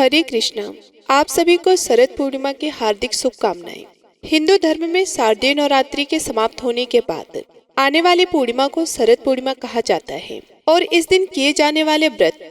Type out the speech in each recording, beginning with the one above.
हरे कृष्णा। आप सभी को शरद पूर्णिमा की हार्दिक शुभकामनाएं। हिंदू धर्म में शारदीय नवरात्रि के समाप्त होने के बाद आने वाली पूर्णिमा को शरद पूर्णिमा कहा जाता है और इस दिन किए जाने वाले व्रत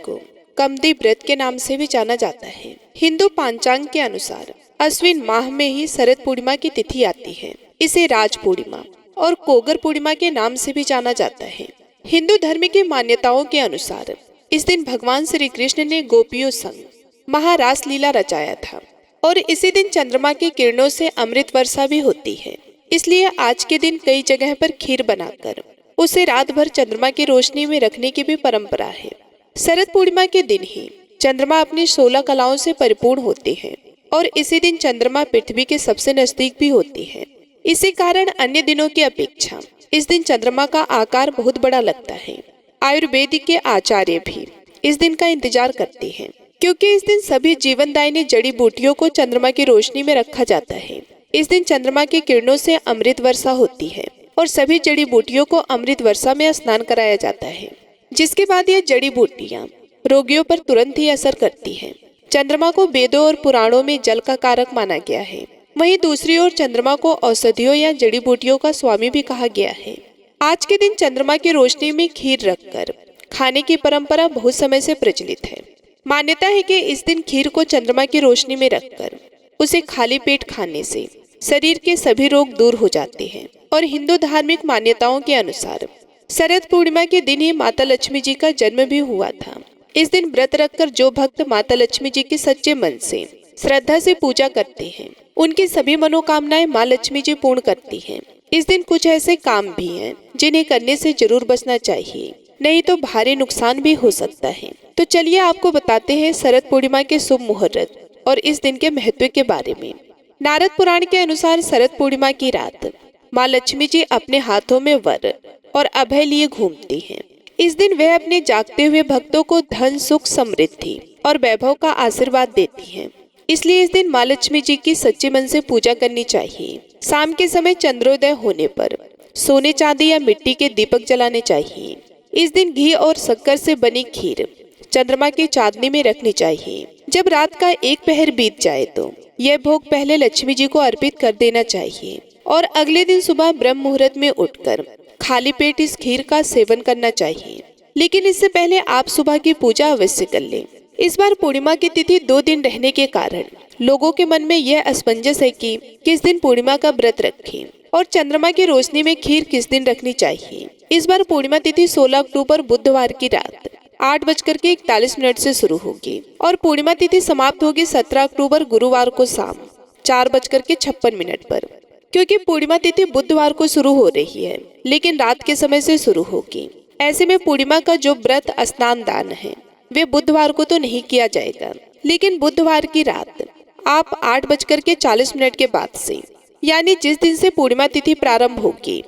को कमदी व्रत के नाम से भी जाना जाता है। हिंदू पंचांग के अनुसार अश्विन माह में ही शरद पूर्णिमा की तिथि आती है। इसे राज पूर्णिमा और कोगर पूर्णिमा के नाम से भी जाना जाता है। हिंदू धर्म की मान्यताओं के अनुसार इस दिन भगवान श्री कृष्ण ने गोपियों संग महारास लीला रचाया था और इसी दिन चंद्रमा की किरणों से अमृत वर्षा भी होती है। इसलिए आज के दिन कई जगह पर खीर बनाकर उसे रात भर चंद्रमा की रोशनी में रखने की भी परंपरा है। शरद पूर्णिमा के दिन ही चंद्रमा अपनी 16 कलाओं से परिपूर्ण होते हैं और इसी दिन चंद्रमा पृथ्वी के सबसे नजदीक भी होती है। इसी कारण अन्य दिनों की अपेक्षा इस दिन चंद्रमा का आकार बहुत बड़ा लगता है। आयुर्वेद के आचार्य भी इस दिन का इंतजार करते हैं क्योंकि इस दिन सभी जीवनदायिनी जड़ी बूटियों को चंद्रमा की रोशनी में रखा जाता है। इस दिन चंद्रमा की किरणों से अमृत वर्षा होती है और सभी जड़ी बूटियों को अमृत वर्षा में स्नान कराया जाता है, जिसके बाद ये जड़ी बूटियां रोगियों पर तुरंत ही असर करती हैं। चंद्रमा को वेदों और पुराणों में जल का कारक माना गया है। वहीं दूसरी ओर चंद्रमा को औषधियों या जड़ी बूटियों का स्वामी भी कहा गया है। आज के दिन चंद्रमा की रोशनी में खीर रखकर खाने की परंपरा बहुत समय से प्रचलित है। मान्यता है कि इस दिन खीर को चंद्रमा की रोशनी में रखकर उसे खाली पेट खाने से शरीर के सभी रोग दूर हो जाते हैं। और हिंदू धार्मिक मान्यताओं के अनुसार शरद पूर्णिमा के दिन ही माता लक्ष्मी जी का जन्म भी हुआ था। इस दिन व्रत रखकर जो भक्त माता लक्ष्मी जी की सच्चे मन से श्रद्धा से पूजा करते हैं, उनकी सभी मनोकामनाएं माँ लक्ष्मी जी पूर्ण करती हैं। इस दिन कुछ ऐसे काम भी हैं जिन्हें करने से जरूर बचना चाहिए, नहीं तो भारी नुकसान भी हो सकता है। तो चलिए आपको बताते हैं शरद पूर्णिमा के शुभ मुहूर्त और इस दिन के महत्व के बारे में। नारद पुराण के अनुसार शरद पूर्णिमा की रात माँ लक्ष्मी जी अपने हाथों में वर और अभय लिए घूमती हैं। इस दिन वह अपने जागते हुए भक्तों को धन, सुख, समृद्धि और वैभव का आशीर्वाद देती हैं। इसलिए इस दिन माँ लक्ष्मी जी की सच्चे मन से पूजा करनी चाहिए। शाम के समय चंद्रोदय होने पर सोने, चांदी या मिट्टी के दीपक जलाने चाहिए। इस दिन घी और शक्कर से बनी खीर चंद्रमा की चांदनी में रखनी चाहिए। जब रात का एक पहर बीत जाए तो यह भोग पहले लक्ष्मी जी को अर्पित कर देना चाहिए और अगले दिन सुबह ब्रह्म मुहूर्त में उठकर खाली पेट इस खीर का सेवन करना चाहिए। लेकिन इससे पहले आप सुबह की पूजा अवश्य कर लें। इस बार पूर्णिमा की तिथि 2 दिन रहने के कारण लोगों के मन में यह असमंजस है कि किस दिन पूर्णिमा का व्रत रखें और चंद्रमा की रोशनी में खीर किस दिन रखनी चाहिए। इस बार पूर्णिमा तिथि 16 अक्टूबर बुधवार की रात 8:41 से शुरू होगी और पूर्णिमा तिथि समाप्त होगी 17 अक्टूबर गुरुवार को शाम 4:56 पर। क्योंकि पूर्णिमा तिथि बुधवार को शुरू हो रही है लेकिन रात के समय से शुरू होगी, ऐसे में पूर्णिमा का जो व्रत स्नान दान है वे बुधवार को तो नहीं किया जाएगा, लेकिन बुधवार की रात आप 8:40 के बाद से, यानी जिस दिन से पूर्णिमा तिथि प्रारंभ होगी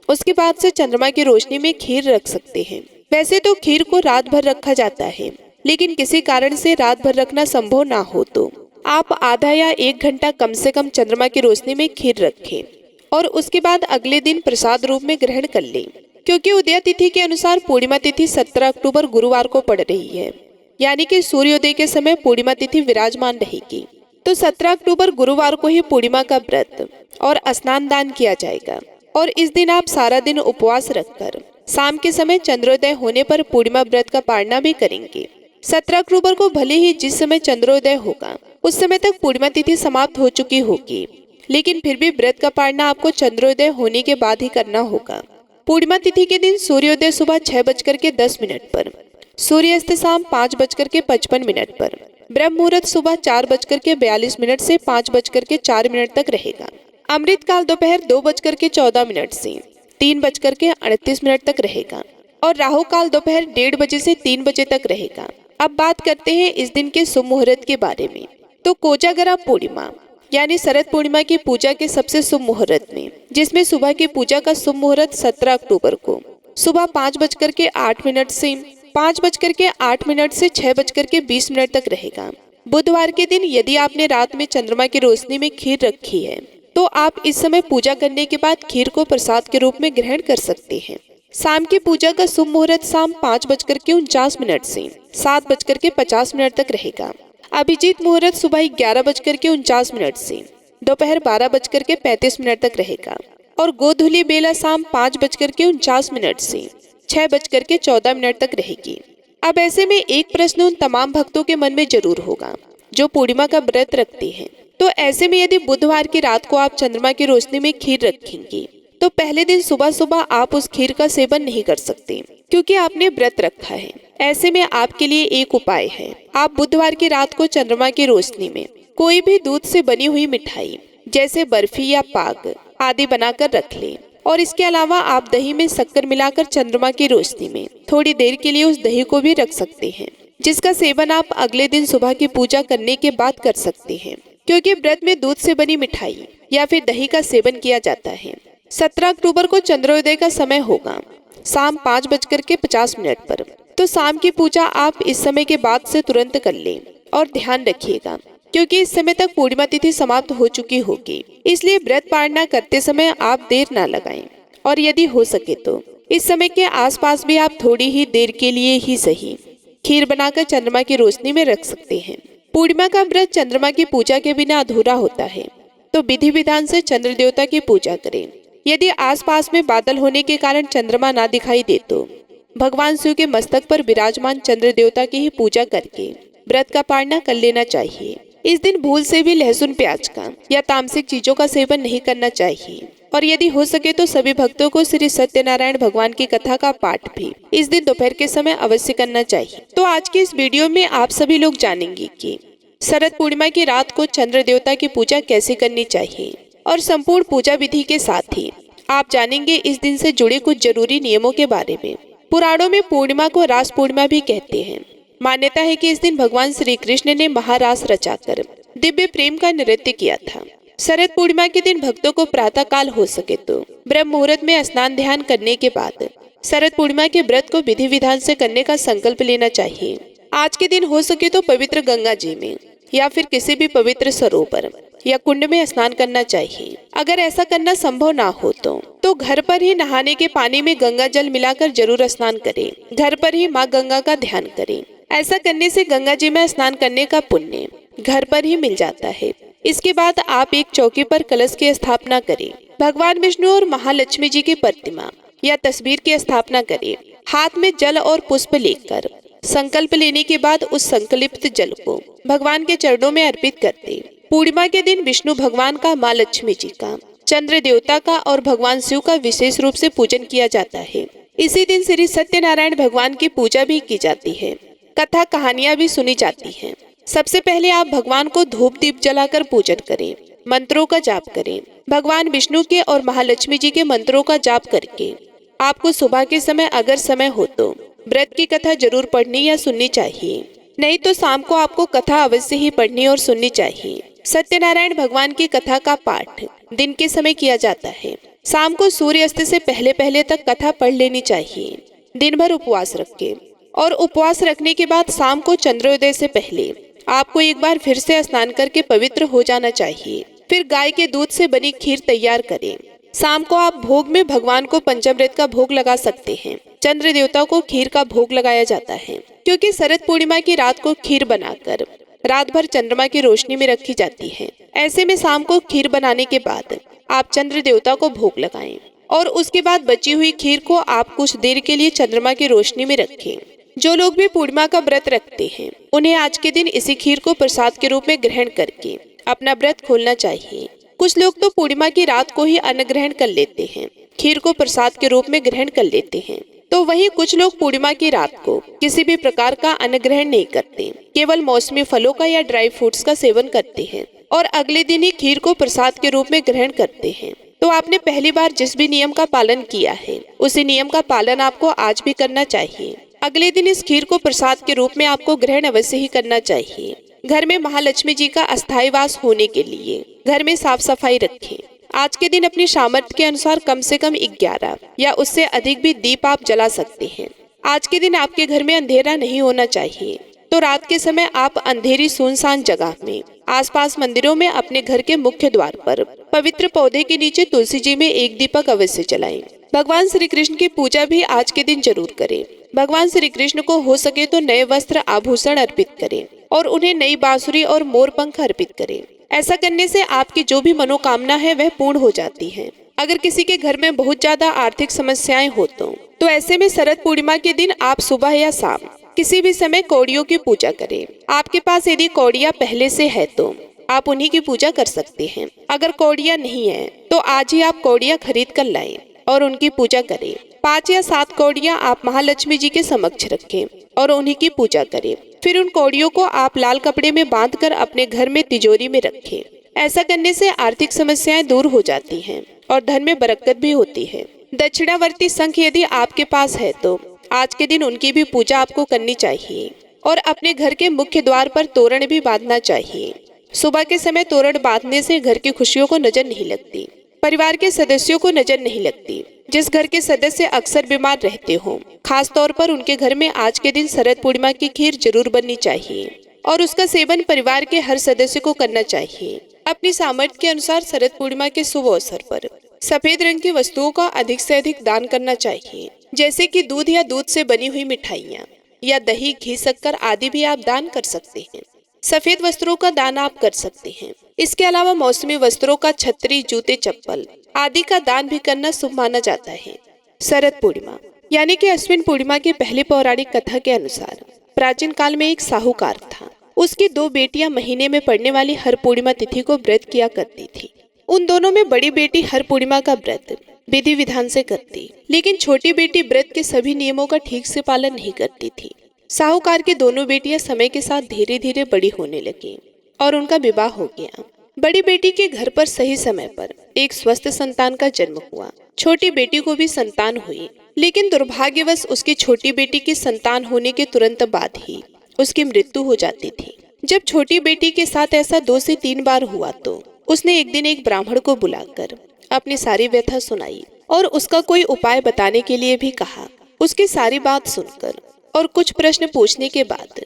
उसके बाद से चंद्रमा की रोशनी में खीर रख सकते हैं। वैसे तो खीर को रात भर रखा जाता है, लेकिन किसी कारण से रात भर रखना संभव ना हो तो आप आधा या 1 घंटा कम से कम चंद्रमा की रोशनी में खीर रखें और उसके बाद अगले दिन प्रसाद रूप में ग्रहण कर लें। क्योंकि उदय तिथि के अनुसार पूर्णिमा तिथि 17 अक्टूबर गुरुवार को पड़ रही है, यानी कि सूर्योदय के समय पूर्णिमा तिथि विराजमान रहेगी। तो 17 अक्टूबर गुरुवार को ही पूर्णिमा का व्रत और स्नान दान किया जाएगा और इस दिन आप सारा दिन उपवास रखकर शाम के समय चंद्रोदय होने पर पूर्णिमा व्रत का पालना भी करेंगे। 17 अक्टूबर को भले ही जिस समय चंद्रोदय होगा उस समय तक पूर्णिमा तिथि समाप्त हो चुकी होगी, लेकिन फिर भी व्रत का पालना आपको चंद्रोदय होने के बाद ही करना होगा। पूर्णिमा तिथि के दिन सूर्योदय सुबह 6:10 पर, सूर्यास्त शाम 5:55 पर, ब्रह्म मुहूर्त सुबह 4:42 से 5:04 तक रहेगा। अमृत काल दोपहर 2:14 से 3:38 तक रहेगा और राहु काल दोपहर 1:30 बजे से 3 बजे तक रहेगा। अब बात करते हैं इस दिन के शुभ मुहूर्त के बारे में। तो कोजागरा पूर्णिमा यानी शरद पूर्णिमा की पूजा के सबसे शुभ मुहूर्त में, जिसमें सुबह की पूजा का शुभ मुहूर्त 17 अक्टूबर को सुबह 5:08 से 5:08 से 6:20 तक रहेगा। बुधवार के दिन यदि आपने रात में चंद्रमा की रोशनी में खीर रखी है तो आप इस समय पूजा करने के बाद खीर को प्रसाद के रूप में ग्रहण कर सकते हैं। शाम की पूजा का शुभ मुहूर्त शाम 5:49 से 7:50 तक रहेगा। अभिजीत मुहूर्त सुबह 11:49 से दोपहर 12:35 तक रहेगा और गोधूली बेला शाम 5:49 से 6:14 तक रहेगी। अब ऐसे में एक प्रश्न उन तमाम भक्तों के मन में जरूर होगा जो पूर्णिमा का व्रत रखते हैं। तो ऐसे में यदि बुधवार की रात को आप चंद्रमा की रोशनी में खीर रखेंगे तो पहले दिन सुबह सुबह आप उस खीर का सेवन नहीं कर सकते क्योंकि आपने व्रत रखा है। ऐसे में आपके लिए एक उपाय है, आप बुधवार की रात को चंद्रमा की रोशनी में कोई भी दूध से बनी हुई मिठाई जैसे बर्फी या पाक आदि बनाकर रख लें और इसके अलावा आप दही में शक्कर मिलाकर चंद्रमा की रोशनी में थोड़ी देर के लिए उस दही को भी रख सकते हैं, जिसका सेवन आप अगले दिन सुबह की पूजा करने के बाद कर सकते हैं क्योंकि व्रत में दूध से बनी मिठाई या फिर दही का सेवन किया जाता है। 17 अक्टूबर को चंद्रोदय का समय होगा शाम 5:50 पर। तो शाम की पूजा आप इस समय के बाद से तुरंत कर लें और ध्यान रखिएगा क्योंकि इस समय तक पूर्णिमा तिथि समाप्त हो चुकी होगी, इसलिए व्रत पालना करते समय आप देर ना लगाएं और यदि हो सके तो इस समय के आसपास भी आप थोड़ी ही देर के लिए ही सही खीर बनाकर चंद्रमा की रोशनी में रख सकते हैं। पूर्णिमा का व्रत चंद्रमा की पूजा के बिना अधूरा होता है, तो विधि विधान से चंद्र देवता की पूजा करें। यदि आसपास में बादल होने के कारण चंद्रमा ना दिखाई दे तो भगवान शिव के मस्तक पर विराजमान चंद्र देवता की ही पूजा करके व्रत का पालना कर लेना चाहिए। इस दिन भूल से भी लहसुन प्याज का या तामसिक चीजों का सेवन नहीं करना चाहिए और यदि हो सके तो सभी भक्तों को श्री सत्यनारायण भगवान की कथा का पाठ भी इस दिन दोपहर के समय अवश्य करना चाहिए। तो आज की इस वीडियो में आप सभी लोग जानेंगे कि शरद पूर्णिमा की रात को चंद्र देवता की पूजा कैसे करनी चाहिए और संपूर्ण पूजा विधि के साथ ही आप जानेंगे इस दिन से जुड़े कुछ जरूरी नियमों के बारे में। पुराणों में पूर्णिमा को रास पूर्णिमा भी कहते हैं। मान्यता है कि इस दिन भगवान श्री कृष्ण ने महारास रचाकर दिव्य प्रेम का नृत्य किया था। शरद पूर्णिमा के दिन भक्तों को प्रातः काल हो सके तो ब्रह्म मुहूर्त में स्नान ध्यान करने के बाद शरद पूर्णिमा के व्रत को विधि विधान से करने का संकल्प लेना चाहिए। आज के दिन हो सके तो पवित्र गंगा जी में या फिर किसी भी पवित्र सरोवर या कुंड में स्नान करना चाहिए। अगर ऐसा करना संभव ना हो तो घर पर ही नहाने के पानी में गंगा जल मिलाकर जरूर स्नान करें। घर पर ही माँ गंगा का ध्यान करें। ऐसा करने से गंगा जी में स्नान करने का पुण्य घर पर ही मिल जाता है। इसके बाद आप एक चौकी पर कलश की स्थापना करें। भगवान विष्णु और महालक्ष्मी जी की प्रतिमा या तस्वीर की स्थापना करें। हाथ में जल और पुष्प लेकर संकल्प लेने के बाद उस संकल्पित जल को भगवान के चरणों में अर्पित करते। पूर्णिमा के दिन विष्णु भगवान का, माँ लक्ष्मी जी का, चंद्र देवता का और भगवान शिव का विशेष रूप से पूजन किया जाता है। इसी दिन श्री सत्यनारायण भगवान की पूजा भी की जाती है। कथा कहानियां भी सुनी जाती हैं। सबसे पहले आप भगवान को धूप दीप जलाकर पूजन करें, मंत्रों का जाप करें। भगवान विष्णु के और महालक्ष्मी जी के मंत्रों का जाप करके आपको सुबह के समय अगर समय हो तो व्रत की कथा जरूर पढ़नी या सुननी चाहिए, नहीं तो शाम को आपको कथा अवश्य ही पढ़नी और सुननी चाहिए। सत्यनारायण भगवान की कथा का पाठ दिन के समय किया जाता है। शाम को सूर्यास्त से पहले पहले तक कथा पढ़ लेनी चाहिए। दिन भर उपवास रखें और उपवास रखने के बाद शाम को चंद्रोदय से पहले आपको एक बार फिर से स्नान करके पवित्र हो जाना चाहिए। फिर गाय के दूध से बनी खीर तैयार करें। शाम को आप भोग में भगवान को पंचामृत का भोग लगा सकते हैं। चंद्र देवता को खीर का भोग लगाया जाता है क्योंकि शरद पूर्णिमा की रात को खीर बनाकर रात भर चंद्रमा की रोशनी में रखी जाती है। ऐसे में शाम को खीर बनाने के बाद आप चंद्र देवता को भोग लगाएं और उसके बाद बची हुई खीर को आप कुछ देर के लिए चंद्रमा की रोशनी में रखें। जो लोग भी पूर्णिमा का व्रत रखते हैं उन्हें आज के दिन इसी खीर को प्रसाद के रूप में ग्रहण करके अपना व्रत खोलना चाहिए। कुछ लोग तो पूर्णिमा की रात को ही अन्न ग्रहण कर लेते हैं, खीर को प्रसाद के रूप में ग्रहण कर लेते हैं। तो वहीं कुछ लोग पूर्णिमा की रात को किसी भी प्रकार का अन्न ग्रहण नहीं करते, केवल मौसमी फलों का या ड्राई फ्रूट्स का सेवन करते हैं और अगले दिन ही खीर को प्रसाद के रूप में ग्रहण करते हैं। तो आपने पहली बार जिस भी नियम का पालन किया है उसी नियम का पालन आपको आज भी करना चाहिए। अगले दिन इस खीर को प्रसाद के रूप में आपको ग्रहण अवश्य ही करना चाहिए। घर में महालक्ष्मी जी का अस्थायी वास होने के लिए घर में साफ सफाई रखें। आज के दिन अपनी सामर्थ्य के अनुसार कम से कम 11 या उससे अधिक भी दीप आप जला सकते हैं। आज के दिन आपके घर में अंधेरा नहीं होना चाहिए, तो तो रात के समय आप अंधेरी सुनसान जगह में, आसपास मंदिरों में, अपने घर के मुख्य द्वार पर पवित्र पौधे के नीचे तुलसी जी में एक दीपक अवश्य जलाएं। भगवान श्री कृष्ण की पूजा भी आज के दिन जरूर करें। भगवान श्री कृष्ण को हो सके तो नए वस्त्र आभूषण अर्पित करें और उन्हें नई बांसुरी और मोर पंख अर्पित करें। ऐसा करने से आपकी जो भी मनोकामना है वह पूर्ण हो जाती है। अगर किसी के घर में बहुत ज्यादा आर्थिक समस्याएं हो तो ऐसे में शरद पूर्णिमा के दिन आप सुबह या शाम किसी भी समय कौड़ियों की पूजा करें। आपके पास यदि कौड़ियाँ पहले से है तो आप उन्हीं की पूजा कर सकते हैं। अगर कौड़ियाँ नहीं है तो आज ही आप कौड़ियाँ खरीद कर लाएं और उनकी पूजा करें। 5 या 7 कौड़ियाँ आप महालक्ष्मी जी के समक्ष रखें और उन्हीं की पूजा करें। फिर उन कौड़ियों को आप लाल कपड़े में बांधकर अपने घर में तिजोरी में रखें। ऐसा करने से आर्थिक समस्याएं दूर हो जाती हैं और धन में बरकत भी होती है। दक्षिणावर्ती शंख यदि आपके पास है तो आज के दिन उनकी भी पूजा आपको करनी चाहिए और अपने घर के मुख्य द्वार पर तोरण भी बांधना चाहिए। सुबह के समय तोरण बांधने से घर की खुशियों को नजर नहीं लगती, परिवार के सदस्यों को नजर नहीं लगती। जिस घर के सदस्य अक्सर बीमार रहते हो, खास तौर पर उनके घर में आज के दिन शरद पूर्णिमा की खीर जरूर बननी चाहिए और उसका सेवन परिवार के हर सदस्य को करना चाहिए। अपनी सामर्थ्य के अनुसार शरद पूर्णिमा के शुभ अवसर पर सफेद रंग की वस्तुओं का अधिक से अधिक दान करना चाहिए, जैसे कि दूध या दूध से बनी हुई मिठाइयाँ या दही, घी, शक्कर आदि भी आप दान कर सकते हैं। सफेद वस्त्रों का दान आप कर सकते हैं। इसके अलावा मौसमी वस्त्रों का छतरी, जूते, चप्पल आदि का दान भी करना शुभ माना जाता है। शरद पूर्णिमा यानी कि अश्विन पूर्णिमा की पहली पौराणिक कथा के अनुसार प्राचीन काल में एक साहूकार था। उसकी 2 बेटियां महीने में पड़ने वाली हर पूर्णिमा तिथि को व्रत किया करती थी। उन दोनों में बड़ी बेटी हर पूर्णिमा का व्रत विधि विधान से करती, लेकिन छोटी बेटी व्रत के सभी नियमों का ठीक से पालन नहीं करती थी। साहूकार की दोनों बेटियां समय के साथ धीरे धीरे बड़ी होने लगी और उनका विवाह हो गया। बड़ी बेटी के घर पर सही समय पर एक स्वस्थ संतान का जन्म हुआ। छोटी बेटी को भी संतान हुई, लेकिन दुर्भाग्यवश उसकी छोटी बेटी की संतान होने के तुरंत बाद ही उसकी मृत्यु हो जाती थी। जब छोटी बेटी के साथ ऐसा 2 से 3 बार हुआ तो उसने एक दिन एक ब्राह्मण को बुलाकर अपनी सारी व्यथा सुनाई और उसका कोई उपाय बताने के लिए भी कहा। उसकी सारी बात सुनकर और कुछ प्रश्न पूछने के बाद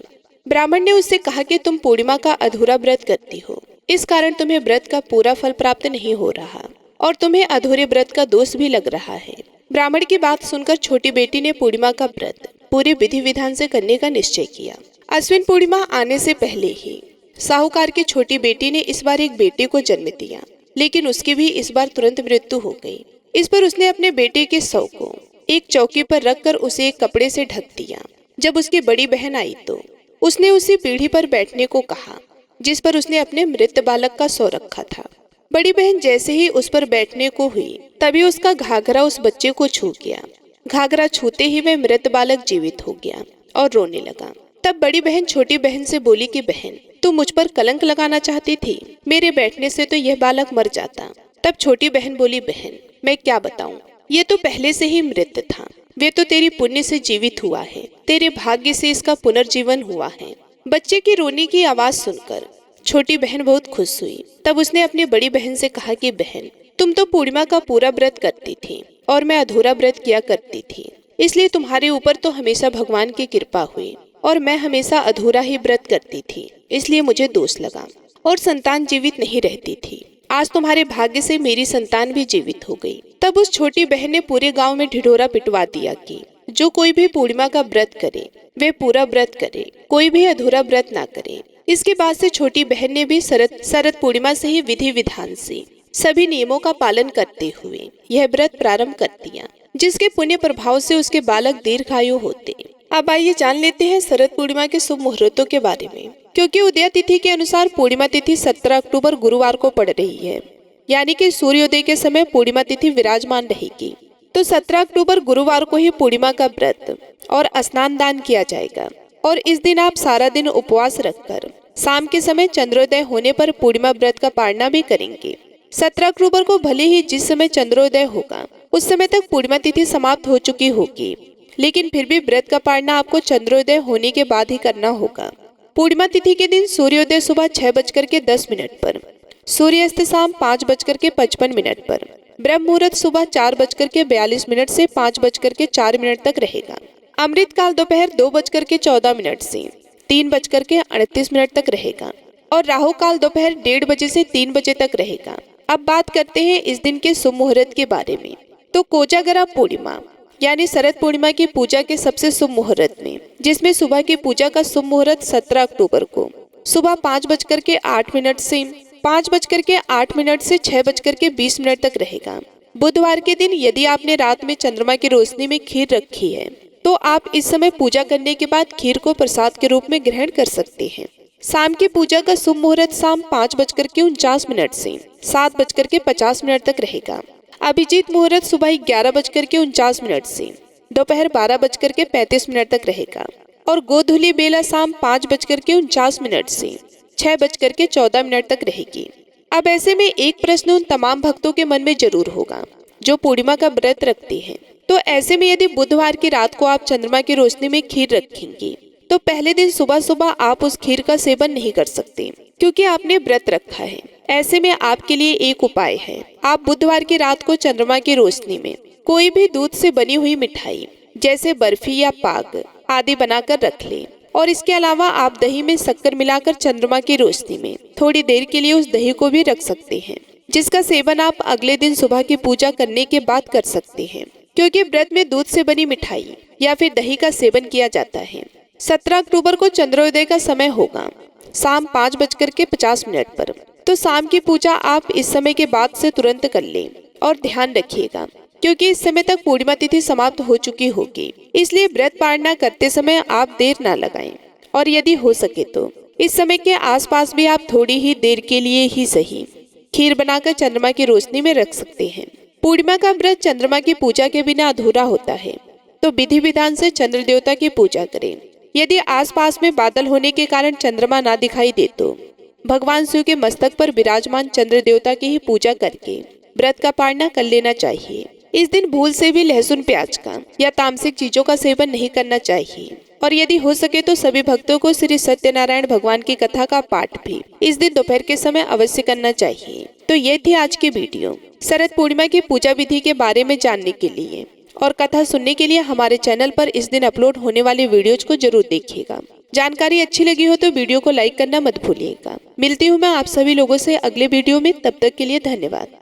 ब्राह्मण ने उससे कहा कि तुम पूर्णिमा का अधूरा व्रत करती हो, इस कारण तुम्हें व्रत का पूरा फल प्राप्त नहीं हो रहा और तुम्हें अधूरे व्रत का दोष भी लग रहा है। ब्राह्मण की बात सुनकर छोटी बेटी ने पूर्णिमा का व्रत पूरे विधि विधान से करने का निश्चय किया। अश्विन पूर्णिमा आने से पहले ही साहूकार की छोटी बेटी ने इस बार एक बेटे को जन्म दिया, लेकिन उसकी भी इस बार तुरंत मृत्यु हो गई। इस पर उसने अपने बेटे के शव को एक चौकी पर रखकर उसे एक कपड़े से ढक दिया। जब उसकी बड़ी बहन आई तो उसने उसी पीढ़ी पर बैठने को कहा जिस पर उसने अपने मृत बालक का शव रखा था। बड़ी बहन जैसे ही उस पर बैठने को हुई तभी उसका घाघरा उस बच्चे को छू गया। घाघरा छूते ही वह मृत बालक जीवित हो गया और रोने लगा। तब बड़ी बहन छोटी बहन से बोली कि बहन, तू मुझ पर कलंक लगाना चाहती थी, मेरे बैठने से तो यह बालक मर जाता। तब छोटी बहन बोली, बहन मैं क्या बताऊं, ये तो पहले से ही मृत था, वे तो तेरी पुण्य से जीवित हुआ है, तेरे भाग्य से इसका पुनर्जीवन हुआ है। बच्चे की रोने की आवाज सुनकर छोटी बहन बहुत खुश हुई। तब उसने अपनी बड़ी बहन से कहा कि बहन, तुम तो पूर्णिमा का पूरा व्रत करती थी और मैं अधूरा व्रत किया करती थी, इसलिए तुम्हारे ऊपर तो हमेशा भगवान की कृपा हुई और मैं हमेशा अधूरा ही व्रत करती थी, इसलिए मुझे दोष लगा और संतान जीवित नहीं रहती थी। आज तुम्हारे भाग्य से मेरी संतान भी जीवित हो गई। तब उस छोटी बहन ने पूरे गांव में ढिढोरा पिटवा दिया कि जो कोई भी पूर्णिमा का व्रत करे वे पूरा व्रत करे, कोई भी अधूरा व्रत ना करे। इसके बाद से छोटी बहन ने भी शरद पूर्णिमा से ही विधि विधान से सभी नियमों का पालन करते हुए यह व्रत प्रारंभ कर दिया, जिसके पुण्य प्रभाव से उसके बालक दीर्घायु होते। अब आइए जान लेते हैं शरद पूर्णिमा के शुभ मुहूर्तों के बारे में। क्योंकि उदय तिथि के अनुसार पूर्णिमा तिथि 17 अक्टूबर गुरुवार को पड़ रही है, यानी कि सूर्योदय के समय पूर्णिमा तिथि विराजमान रहेगी। तो 17 अक्टूबर गुरुवार को ही पूर्णिमा का व्रत और स्नान दान किया जाएगा और इस दिन आप सारा दिन उपवास रखकर शाम के समय चंद्रोदय होने पर पूर्णिमा व्रत का पालना भी करेंगे। 17 अक्टूबर को भले ही जिस समय चंद्रोदय होगा उस समय तक पूर्णिमा तिथि समाप्त हो चुकी होगी, लेकिन फिर भी व्रत का पालना आपको चंद्रोदय होने के बाद ही करना होगा। पूर्णिमा तिथि के दिन सूर्योदय सुबह 6:10 पर, सूर्यास्त शाम 5:55 पर, ब्रह्म मुहूर्त सुबह 4:42 से 5:04 तक रहेगा। अमृत काल दोपहर 2:14 से 3:38 तक रहेगा और राहु काल दोपहर 1:30 बजे से 3 बजे तक रहेगा। अब बात करते हैं इस दिन के शुभ मुहूर्त के बारे में। तो कोजागरा पूर्णिमा यानी शरद पूर्णिमा की पूजा के सबसे शुभ मुहूर्त में, जिसमें सुबह की पूजा का शुभ मुहूर्त 17 अक्टूबर को सुबह 5:08 से 5:08 से 6:20 तक रहेगा। बुधवार के दिन यदि आपने रात में चंद्रमा की रोशनी में खीर रखी है तो आप इस समय पूजा करने के बाद खीर को प्रसाद के रूप में ग्रहण कर सकते हैं। शाम की पूजा का शुभ मुहूर्त शाम 5:49 से 7:50 तक रहेगा। अभिजीत मुहूर्त सुबह 11:49 से दोपहर 12:35 तक रहेगा और गोधूली बेला शाम 5:49 से 6:14 तक रहेगी। अब ऐसे में एक प्रश्न उन तमाम भक्तों के मन में जरूर होगा जो पूर्णिमा का व्रत रखते हैं। तो ऐसे में यदि बुधवार की रात को आप चंद्रमा की रोशनी में खीर रखेंगे तो पहले दिन सुबह सुबह आप उस खीर का सेवन नहीं कर सकते क्योंकि आपने व्रत रखा है। ऐसे में आपके लिए एक उपाय है, आप बुधवार की रात को चंद्रमा की रोशनी में कोई भी दूध से बनी हुई मिठाई जैसे बर्फी या पाग आदि बनाकर रख लें और इसके अलावा आप दही में शक्कर मिलाकर चंद्रमा की रोशनी में थोड़ी देर के लिए उस दही को भी रख सकते हैं, जिसका सेवन आप अगले दिन सुबह की पूजा करने के बाद कर सकते हैं क्योंकि व्रत में दूध से बनी मिठाई या फिर दही का सेवन किया जाता है। 17 अक्टूबर को चंद्रोदय का समय होगा शाम 5:50 पर। तो शाम की पूजा आप इस समय के बाद से तुरंत कर लें और ध्यान रखिएगा क्योंकि इस समय तक पूर्णिमा तिथि समाप्त हो चुकी होगी, इसलिए व्रत पालना करते समय आप देर ना लगाएं और यदि हो सके तो इस समय के आसपास भी आप थोड़ी ही देर के लिए ही सही खीर बनाकर चंद्रमा की रोशनी में रख सकते हैं। पूर्णिमा का व्रत चंद्रमा की पूजा के बिना अधूरा होता है, तो विधि विधान से चंद्र देवता की पूजा करें। यदि आसपास में बादल होने के कारण चंद्रमा ना दिखाई दे तो भगवान शिव के मस्तक पर विराजमान चंद्र देवता की ही पूजा करके व्रत का पालना कर लेना चाहिए। इस दिन भूल से भी लहसुन प्याज का या तामसिक चीजों का सेवन नहीं करना चाहिए और यदि हो सके तो सभी भक्तों को श्री सत्यनारायण भगवान की कथा का पाठ भी इस दिन दोपहर के समय अवश्य करना चाहिए। तो ये थी आज की वीडियो शरद पूर्णिमा की पूजा विधि के बारे में जानने के लिए और कथा सुनने के लिए हमारे चैनल पर इस दिन अपलोड होने वाले वीडियोज को जरूर देखिएगा। जानकारी अच्छी लगी हो तो वीडियो को लाइक करना मत भूलिएगा। मिलती हूँ मैं आप सभी लोगों से अगले वीडियो में, तब तक के लिए धन्यवाद।